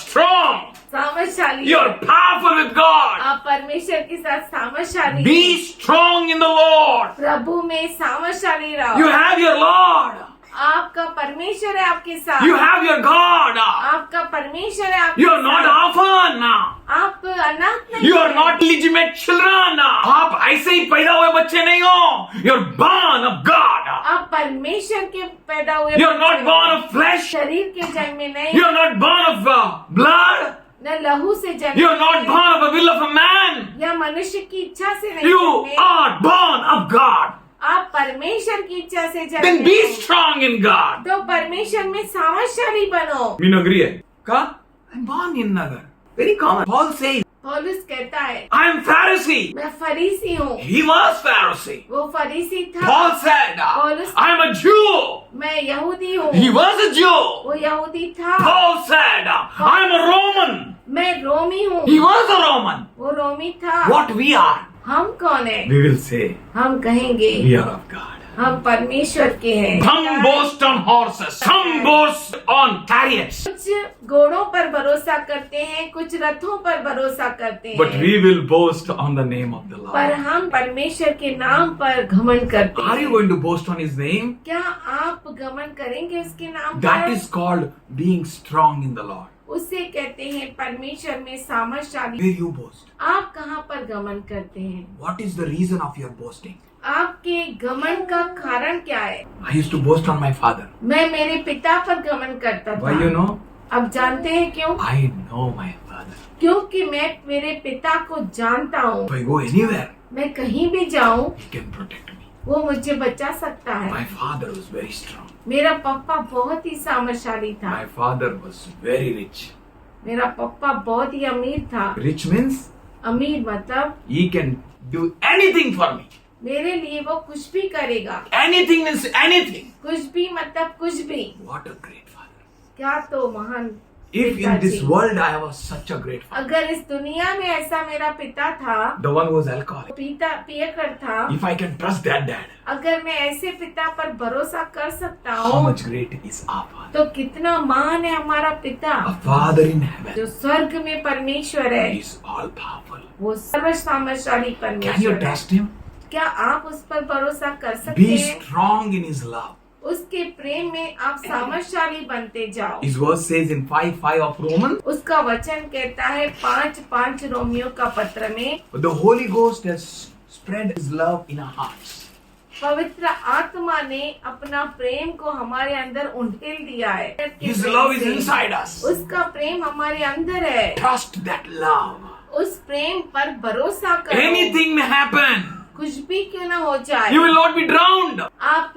सामर्थ्यशाली you are powerful with God. आप परमेश्वर के साथ सामर्थ्यशाली Be हैं। strong in the Lord. प्रभु में सामर्थ्यशाली रहो। You have your Lord. आपका परमेश्वर है आपके साथ, You have your God. आपका परमेश्वर है आपके You are not साथ। orphan. आप अनाथ नहीं You are हैं। not illegitimate children. आप ऐसे ही पैदा हुए बच्चे नहीं हो. You are born of God. आप परमेश्वर के पैदा हुए You are not बच्चे born हैं। of flesh. शरीर के जन्मे नहीं, You are not born of blood. न लहू से जन्मे You are not नहीं, born of a will of a man. या मनुष्य की इच्छा से नहीं You जन्मे। are born of God. आप परमेश्वर की इच्छा से Then जन्मे be हो। strong in God. तो परमेश्वर में सामर्थ्यशाली बनो। मीनगरी है का? I'm born in Nagar. Very common. Paul says, पौलुस कहता है I am Pharisee. मैं फरीसी हूँ, He was Pharisee. वो फरीसी था। Paul said, Paulus- I am a Jew. मैं यहूदी हूँ, He was a Jew. वो यहूदी था। Paul said, I am a Roman. मैं रोमी हूँ, He was a Roman. वो रोमी था। What we are? हम कौन है? We will say, हम कहेंगे we are of God. हम परमेश्वर के हैं। Some boast on horses. Some boast on chariots. कुछ घोड़ों पर भरोसा करते हैं, कुछ रथों पर भरोसा करते But हैं, we will boast on the name of the पर Lord. हम परमेश्वर के नाम पर घमंड करते Are you हैं। going to boast on His name? क्या आप घमंड करेंगे उसके नाम That पर? is called being strong in the Lord. उसे कहते हैं परमेश्वर में सामर्थ्यशाली। Where you boast? आप कहाँ पर घमंड करते हैं? What is the reason of your boasting? आपके घमंड का कारण क्या है? I used to boast on my father. मैं मेरे पिता पर घमंड करता Why था। you know? अब जानते हैं क्यों? I know my father. Father. क्योंकि मैं मेरे पिता को जानता हूँ। If I go anywhere, मैं कहीं भी जाऊँ He can protect me. वो मुझे बचा सकता है। My father was very strong. मेरा पापा बहुत ही सामर्थशाली था। My father was very rich. मेरा पापा बहुत ही अमीर था। Rich means अमीर मतलब He can do anything for me. मेरे लिए वो कुछ भी करेगा। Anything means anything. कुछ भी मतलब कुछ भी। What a great father. क्या तो महान If in this पिताजी। world I was such a great father, अगर इस दुनिया में ऐसा मेरा पिता था, the one who was alcoholic, पियकर था, if I can trust that dad, अगर मैं ऐसे पिता पर भरोसा कर सकता how हूँ, much great is our father. तो कितना महान है हमारा पिता। A father in heaven जो स्वर्ग में परमेश्वर है, is all powerful. वो सर्व सामर्थशाली Can you परमेश्वर है। trust him? क्या आप उस पर भरोसा कर सकते Be हैं? strong in his love. उसके प्रेम में आप सामर्थशाली बनते जाओ। His verse says in 5:5 of Romans, उसका वचन कहता है 5:5 रोमियो का पत्र में, the Holy Ghost has spread his love in our hearts. पवित्र आत्मा ने अपना प्रेम को हमारे अंदर उंडेल दिया है। His love is inside us. उसका प्रेम हमारे अंदर है। Trust that love. उस प्रेम पर भरोसा करो। Anything may happen. कुछ भी क्यों ना हो जाए, You will not be drowned. आप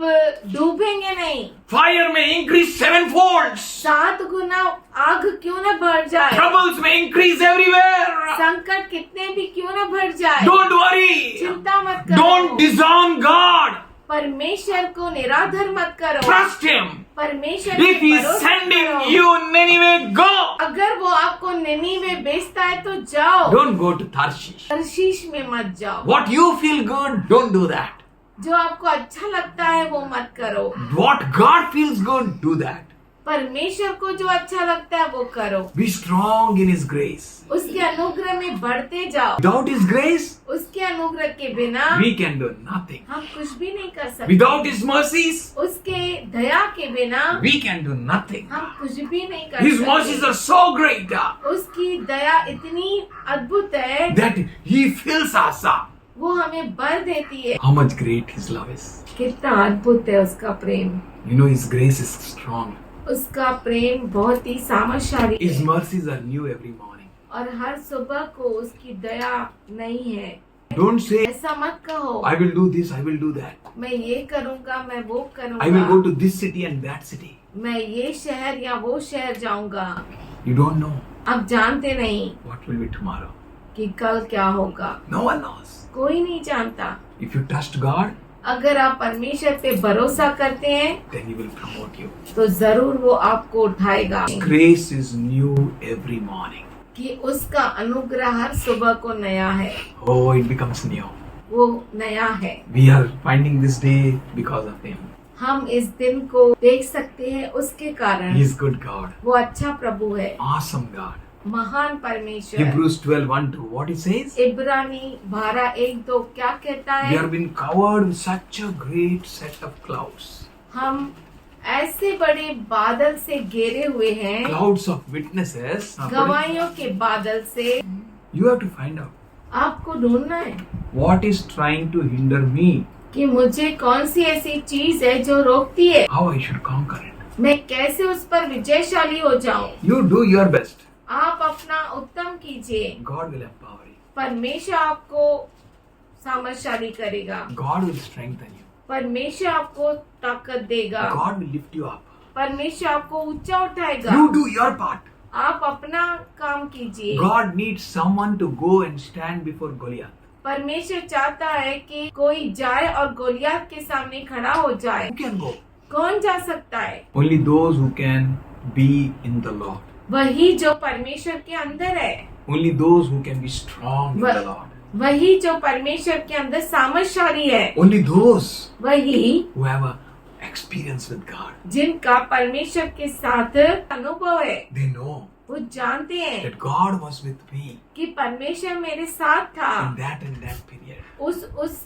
डूबेंगे नहीं। Fire may increase 7-fold. 7 गुना आग क्यों ना बढ़ जाए, Troubles may increase everywhere. संकट कितने भी क्यों ना बढ़ जाए, Don't worry. चिंता मत करो। Don't disown God. परमेश्वर को निरादर मत करो। Trust Him. परमेश्वर If पे He is भरोसा sending करो। you Nineveh, go. अगर वो आपको निनीवे भेजता है तो जाओ। Don't go to Tarshish. Tarshish में मत जाओ। What you feel good, don't do that. जो आपको अच्छा लगता है वो मत करो। What God feels good, do that. परमेश्वर को जो अच्छा लगता है वो करो। Be strong in His grace. उसके अनुग्रह में बढ़ते जाओ। Without His grace, उसके अनुग्रह के बिना we can do nothing. हम कुछ भी नहीं कर सकते। Without His mercies, उसके दया के बिना we can do nothing. हम कुछ भी नहीं कर His mercies सकते। are so great उसकी दया इतनी अद्भुत है, that He fills us up. वो हमें भर देती है। How much great His love is. कितना अद्भुत है उसका प्रेम। You know, His grace is strong. उसका प्रेम बहुत ही सामर्थशाली His है mercies are new every morning. और हर सुबह को उसकी दया नहीं है। Don't say, ऐसा मत कहो, I will do this, I will do that. मैं ये करूँगा, मैं वो I will करूँगा, go to this city and that city. मैं ये शहर या वो शहर जाऊँगा। You don't know आप जानते नहीं what will be tomorrow. कि कल क्या होगा, No one knows. कोई नहीं जानता। If you trust God, अगर आप परमेश्वर पे भरोसा करते हैं then He will promote you. तो जरूर वो आपको उठाएगा। Grace is new every morning. कि उसका अनुग्रह हर सुबह को नया है, Oh, it becomes new. वो नया है। We are finding this day because of Him. हम इस दिन को देख सकते हैं उसके कारण। He is good God. वो अच्छा प्रभु है, Awesome God. महान परमेश्वर है। Hebrews 12:1-2. What it says? इब्रानी 12:1-2 क्या कहता We है? are being covered with such a great set of clouds. हम ऐसे बड़े बादल से घेरे हुए हैं, Clouds of witnesses. गवाहियों के बादल से। You have to find out आपको ढूंढना है what is trying to hinder me, कि मुझे कौन सी ऐसी चीज है जो रोकती है, how I should conquer it. मैं कैसे उस पर विजयशाली हो जाऊं। You do your best. आप अपना उत्तम कीजिए, God will empower you. परमेश्वर आपको सामर्थशाली करेगा, God will strengthen you. परमेश्वर आपको ताकत देगा, God will lift you up. परमेश्वर आपको ऊंचा उठाएगा। You do your part. आप अपना काम कीजिए। God needs someone to go and stand before Goliath. परमेश्वर चाहता है कि कोई जाए और गोलियत के सामने खड़ा हो जाए। Who can go? कौन जा सकता है? Only those who can be in the Lord. वही जो परमेश्वर के अंदर है, Only those who can be strong in the Well- Lord. वही जो परमेश्वर के अंदर सामर्थशाली है, Only those वही who have a experience with God. जिनका परमेश्वर के साथ अनुभव है। They know वो जानते हैं that God was with me कि परमेश्वर मेरे साथ था in that period. उस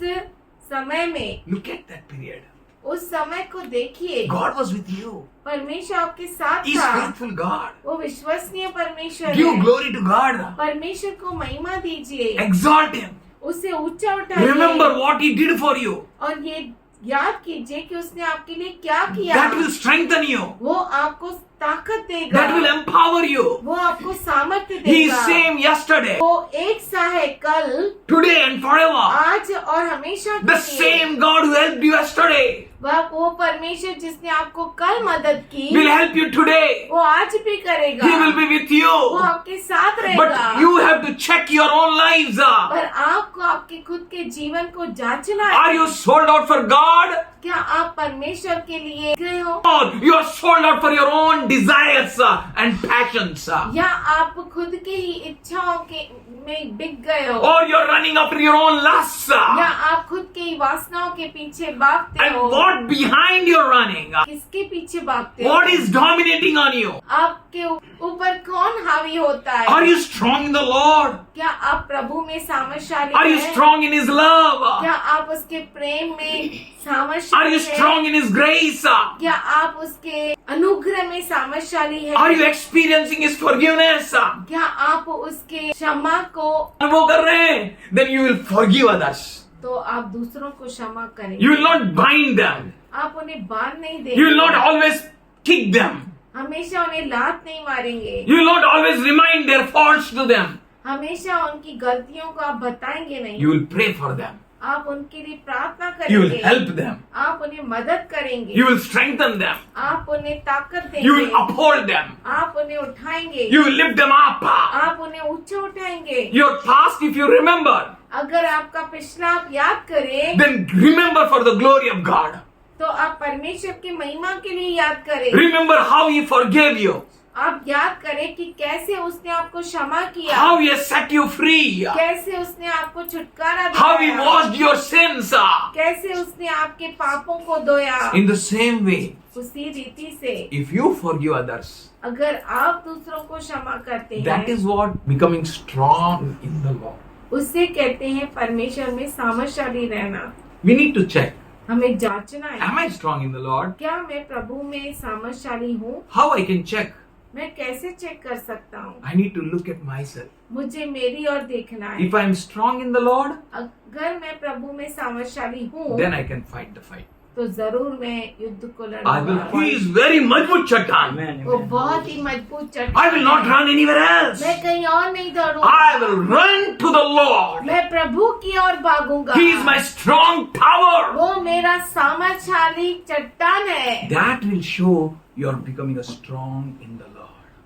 समय में। Look at that period. उस समय को देखिए, God was with you. परमेश्वर आपके साथ He is था। faithful God. वो विश्वसनीय परमेश्वर Give है। glory to God. परमेश्वर को महिमा दीजिए, Exalt Him. उसे ऊंचा उठाइए। Remember what He did for you. और ये याद कीजिए कि उसने आपके लिए क्या किया। That will strengthen you. वो आपको ताकत देगा, That will empower you. वो आपको सामर्थ्य He is देगा। same yesterday, वो एक सा है कल, today and forever. आज और हमेशा के The लिए। same God who helped you yesterday वो परमेश्वर जिसने आपको कल मदद की, will help you today. वो आज भी करेगा। He will be with वो you. आपके साथ रहेगा। But you have to check your own lives. पर आपको आपके खुद के जीवन को जांचना है। Are you sold out for God? क्या आप परमेश्वर के लिए गए हो, Or you are sold out for your own desires and passions? या आप खुद के ही इच्छाओं के में बिक गए हो, Or you are running after your own lusts? या आप खुद के ही वासनाओं के पीछे भागते And हो। what behind you're running? किसके पीछे भागते हो? What is dominating on you? आपके ऊपर कौन हावी होता है? Are you strong in the Lord? क्या आप प्रभु में सामर्थ्यशाली Are you हैं? strong in His love? क्या आप उसके प्रेम में Are you सामर्थ्यशाली हैं? strong in His grace? क्या आप उसके अनुग्रह में सामर्थ्यशाली हैं? Are you experiencing His forgiveness? क्या आप उसके क्षमा को, वो कर रहे हैं, then you will forgive others. तो आप दूसरों को क्षमा करेंगे। You will not bind them. आप उन्हें बांध नहीं You will not देंगे, always kick them. हमेशा उन्हें लात नहीं मारेंगे, You will not always remind their faults to them. हमेशा उनकी गलतियों को आप बताएंगे नहीं। You will pray for them. आप उनके लिए प्रार्थना You will करेंगे, help them. आप उन्हें मदद करेंगे, You will strengthen them. आप उन्हें ताकत You will देंगे, uphold them. आप उन्हें उठाएंगे, You will lift them up. आप उन्हें ऊंचा उठाएंगे। Your past, if you remember, अगर आपका पिछला आप याद करें, then remember for the glory of God. तो आप परमेश्वर की महिमा के लिए याद करें। Remember how He forgave you, आप याद करें कि कैसे उसने आपको क्षमा किया, how He has set you free, कैसे उसने आपको छुटकारा how He दिलाया, washed your sins. कैसे उसने आपके पापों को धोया। In the same way, उसी रीति से if you forgive others, अगर आप दूसरों को क्षमा करते that हैं, is what becoming strong in the Lord. उससे कहते हैं परमेश्वर में सामर्थ्यशाली रहना। We need to check. हमें जांचना है, Am I strong in the Lord? क्या मैं प्रभु में सामर्थ्यशाली हूँ? How I can check? मैं कैसे चेक कर सकता हूँ? I need to look at myself. मुझे मेरी ओर देखना है। If I am strong in the Lord, अगर मैं प्रभु में सामर्थ्यशाली हूँ, then I can fight the fight. तो जरूर मैं युद्ध को I will. लड़ूंगा। He is very majbut chatan. Amen, वो amen. बहुत ही मजबूत चट्टान I will not है। run anywhere else. मैं कहीं और नहीं दौड़ूंगा, I will run to the Lord. मैं प्रभु की ओर भागूंगा। He is my strong tower. वो मेरा सामर्थ्यशाली चट्टान है। That will show you are becoming a strong in the Lord.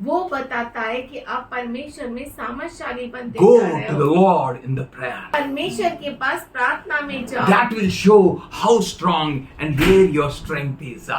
वो बताता है कि आप परमेश्वर में सामर्थ्यशाली बनते Go जा रहे to the हो। Lord in the prayer. परमेश्वर के पास प्रार्थना में जाओ। That will show how strong and where your strength is.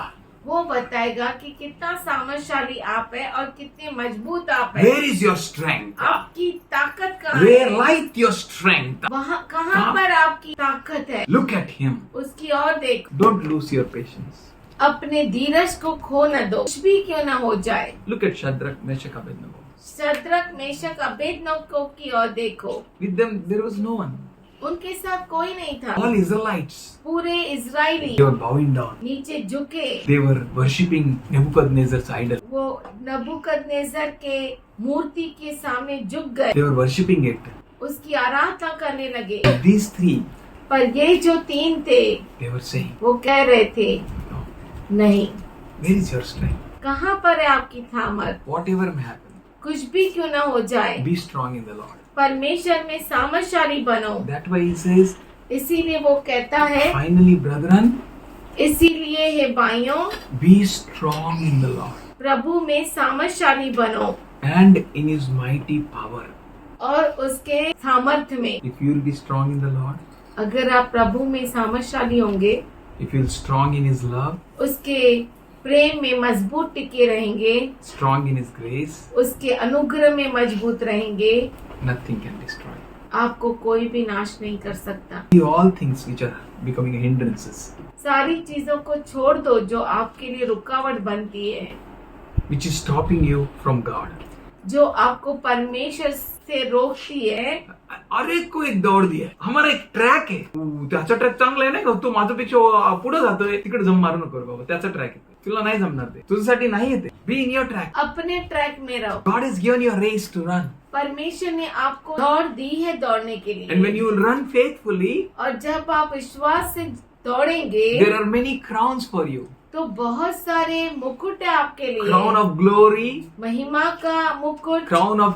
वो बताएगा कि कितना सामर्थ्यशाली आप है और कितने मजबूत आप है। Where is your strength? आपकी ताकत कहाँ Where है? lieth your strength? वहाँ कहाँ कहाँ? पर आपकी ताकत है? Look at him. उसकी ओर देखो। Don't lose your patience. अपने धीरज को खो न दो, कुछ भी क्यों न हो जाए। Look at Shadrach, Meshach, Abednego. Shadrach Meshach Abednego की ओर देखो, With them, there was no one. उनके साथ कोई नहीं था। All Israelites, पूरे Israeli they were bowing down. नीचे झुके, They were worshipping Nebuchadnezzar's idol. वो नबूकदनेस्सर के मूर्ति के सामने झुक गए, They were worshipping it. उसकी आराधना करने लगे। But these three, पर ये जो तीन थे, they were saying, वो कह रहे थे, no, नहीं, where is your strength? कहाँ पर है आपकी ताकत? Whatever may happen, कुछ भी क्यों न हो जाए, be strong in the Lord. परमेश्वर में सामर्थ्यशाली बनो। That way he says, इसीलिए वो कहता है, finally, brethren, इसीलिए हे भाइयों, be strong in the Lord प्रभु में सामर्थ्यशाली बनो and in his mighty power. और उसके सामर्थ्य में। If you will be strong in the Lord, अगर आप प्रभु में सामर्थ्यशाली होंगे, if you will strong in his love, उसके प्रेम में मजबूत टिके रहेंगे, strong in his grace, उसके अनुग्रह में मजबूत रहेंगे, nothing can destroy. आपको कोई भी नाश नहीं कर सकता। All things which are becoming hindrances, सारी चीजों को छोड़ दो जो आपके लिए रुकावट बनती है, which is stopping you from God. जो आपको परमेश्वर से रोकती है। अरे कोई दौड दिया हमारा एक ट्रॅक आहे त्याचा ट्रॅक चांगला आहे नाही का तो माझ्यापेक्षा पुढे जातोय तिकडे जम मारू नको रे बाबा त्याचा ट्रॅक आहे तुला नाही जमणार ते तुझ्यासाठी नाही येते बी इन युअर ट्रॅक अपने ट्रैक में रहो। God is given you a race to run परमेश्वर ने आपको दौड़ दी है दौड़ने के एंड लिए, when you will run faithfully और जब आप विश्वास से दौड़ेंगे there are many crowns for you. तो बहुत सारे मुकुट है आपके लिए। Crown of glory, महिमा का मुकुट, crown of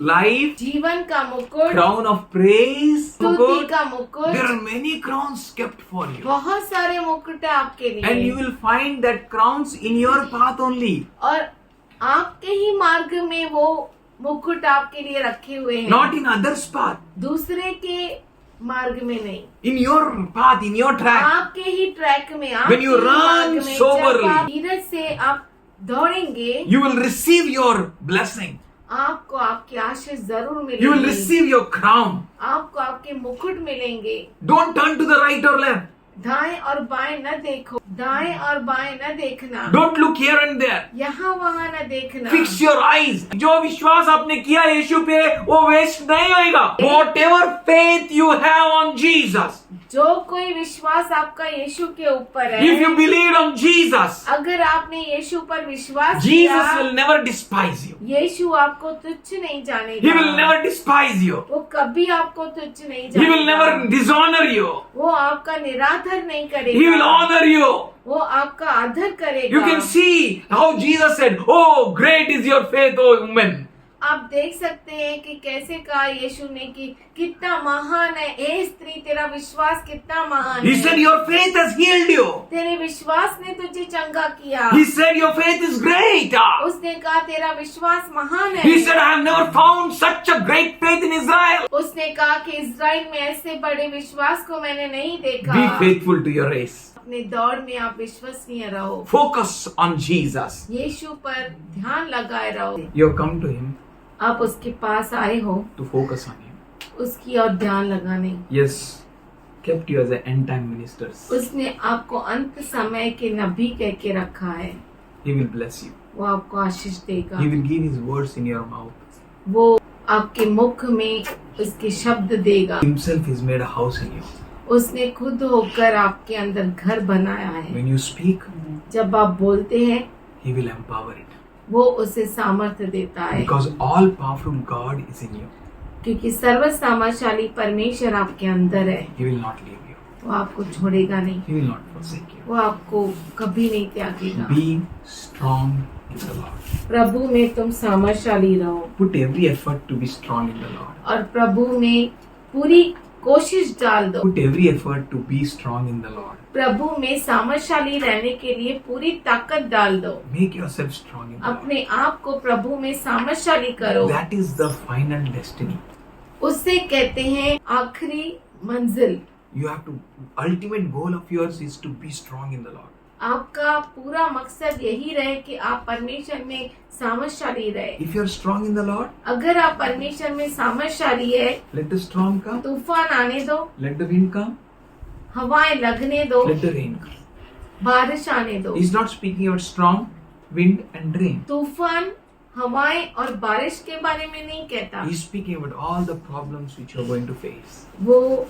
life, जीवन का मुकुट, crown of praise. स्तुति का There मुकुट, are many crowns kept for you. बहुत सारे मुकुट है आपके And you लिए। will find that crowns in your path only. और आपके ही मार्ग में वो मुकुट आपके लिए रखे हुए हैं, Not in others' path. दूसरे के मार्ग में नहीं, In your path, in your track. आपके ही ट्रैक में, आपके When you ही run मार्ग में। soberly, जब आप धीरज से आप दौड़ेंगे, You will receive your blessing. आपको आपकी आशीष जरूर You will मिलेगी, receive your crown. आपको आपके मुकुट मिलेंगे। Don't turn to the right or left. दाएं और बाएं न देखो, दाएं और बाएं न देखना, Don't look here and there. यहाँ वहाँ न देखना। Fix your eyes. जो विश्वास आपने किया यीशु पे वो वेस्ट नहीं होएगा. Whatever faith you have on Jesus, जो कोई विश्वास आपका यीशु के ऊपर है, if you believe on Jesus, अगर आपने यीशु पर विश्वास Jesus किया, will never despise you. यीशु आपको तुच्छ नहीं जानेगा। He will never despise you. वो कभी आपको तुच्छ नहीं He will जानेगा। never dishonor you. वो आपका निरादर नहीं He will करेगा, honor you. वो आपका आदर करेगा। You can see how Jesus said, "Oh, great is your faith, O woman." आप देख सकते हैं कि कैसे कहा यीशु ने कि कितना महान है ए स्त्री, तेरा विश्वास कितना महान He है। said, "Your faith has healed you." तेरे विश्वास ने तुझे चंगा किया। He said, "Your faith is great." उसने कहा तेरा विश्वास महान है। He said, "I have never found such a great faith in Israel." उसने कहा कि इज़राइल में ऐसे बड़े विश्वास को मैंने नहीं देखा। Be faithful to your race. अपने दौड़ में आप विश्वसनीय रहो, Focus on Jesus. यीशु पर ध्यान लगाए रहो। You have come to Him आप उसके पास आए हो to focus on Him. उसकी और ध्यान लगाने। Yes, kept you as an end time ministers. उसने आपको अंत समय के नबी कह के रखा है। He will bless you. वो आपको आशीष देगा। He will give His words in your mouth. वो आपके मुख में उसके शब्द देगा। Himself has made a house in you. उसने खुद होकर आपके अंदर घर बनाया है। When you speak, जब आप बोलते हैं, He will empower it. वो उसे सामर्थ्य देता है, Because all powerful God is in you. क्योंकि सर्व सामर्थशाली परमेश्वर आपके अंदर है। He will not leave you. वो आपको छोड़ेगा नहीं, He will not forsake you. वो आपको कभी नहीं त्यागेगा। Be strong in the Lord. प्रभु में तुम सामर्थशाली रहो Put every effort to be strong in the Lord. और प्रभु में पूरी कोशिश डाल दो। Put every effort to be strong in the Lord. प्रभु में सामर्थशाली रहने के लिए पूरी ताकत डाल दो। Make yourself strong in the Lord. अपने आप को प्रभु में सामर्थशाली करो। That is the final destiny. उससे कहते हैं आखिरी मंजिल। You have to, ultimate goal of yours is to be strong in the Lord. आपका पूरा मकसद यही रहे कि आप परमेश्वर में सामर्थशाली रहे। If you are strong in the Lord, अगर आप परमेश्वर में सामर्थशाली है, let the storm come, तूफान आने दो, let the wind come, हवाएं लगने दो, let the rain come. बारिश आने दो। He's not speaking about strong wind and rain. तूफान, हवाएं और बारिश के बारे में नहीं कहता। He's speaking about all the problems which you are going to face. वो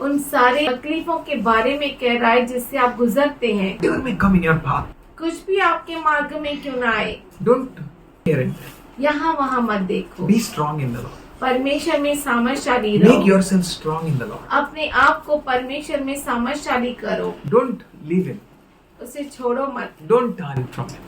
उन सारे तकलीफों के बारे में कह रहा है जिससे आप गुजरते हैं। Whatever may come in your path, कुछ भी आपके मार्ग में क्यों ना आए, don't hear it. यहाँ वहाँ मत देखो। Be strong in the Lord. परमेश्वर में सामर्थशाली Make रहो। yourself strong in the Lord. अपने आप को परमेश्वर में सामर्थशाली करो। Don't leave Him. उसे छोड़ो मत, Don't turn from Him.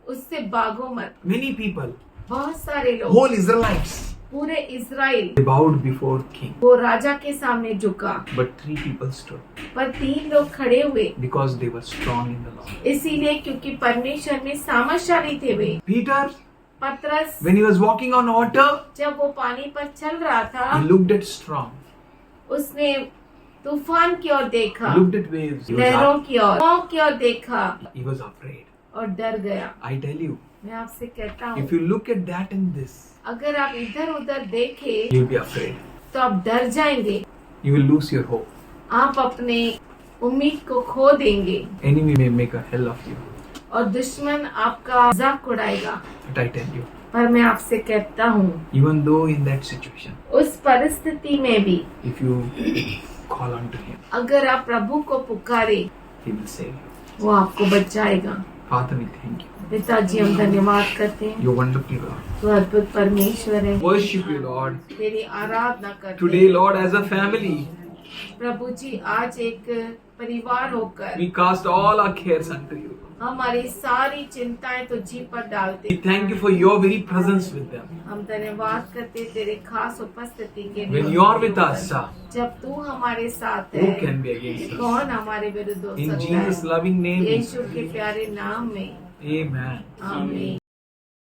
उससे भागो मत। Many people, बहुत सारे लोग, whole Israelites, पूरे Israel they bowed before King. वो राजा के सामने झुका, But 3 people stood पर 3 लोग खड़े हुए, because they were strong in the Lord. इसीलिए क्योंकि परमेश्वर में सामर्थशाली थे वे। Peter, पतरस when he was walking on water, जब वो पानी पर चल रहा था, he looked at storm, उसने तूफान की ओर देखा, looked at waves. लहरों की ओर, पाँव की ओर देखा He was afraid. और डर गया। I tell you, मैं आपसे कहता हूँ, if you look at that and this, अगर आप इधर उधर देखें you'll be afraid. तो आप डर जाएंगे, You will lose your hope. आप अपने उम्मीद को खो देंगे Enemy may make a hell of you. और दुश्मन आपका मजाक उड़ाएगा। But I tell you, पर मैं आपसे कहता हूँ, even though in that situation, उस परिस्थिति में भी if you call unto Him, अगर आप प्रभु को पुकारे, He will save you. वो आपको बचाएगा। Father, we thank you. पिताजी हम धन्यवाद करते हैं, You're wonderful, God. तो अद्भुत परमेश्वर है। Worship you, Lord. तेरी आराधना करते Today, हैं। Lord, as a family, प्रभु जी आज एक परिवार होकर we cast all our cares unto you. हमारी सारी चिंताएं तुझी पर डालते We thank you for your very presence with them. हम धन्यवाद करते तेरे खास उपस्थिति के When लिए। you are with us, जब तू हमारे साथ who है can be against us? कौन हमारे विरुद्ध हो In सकता Jesus' है? loving name, we Yeshu pray. के प्यारे नाम में Amen. आमीन।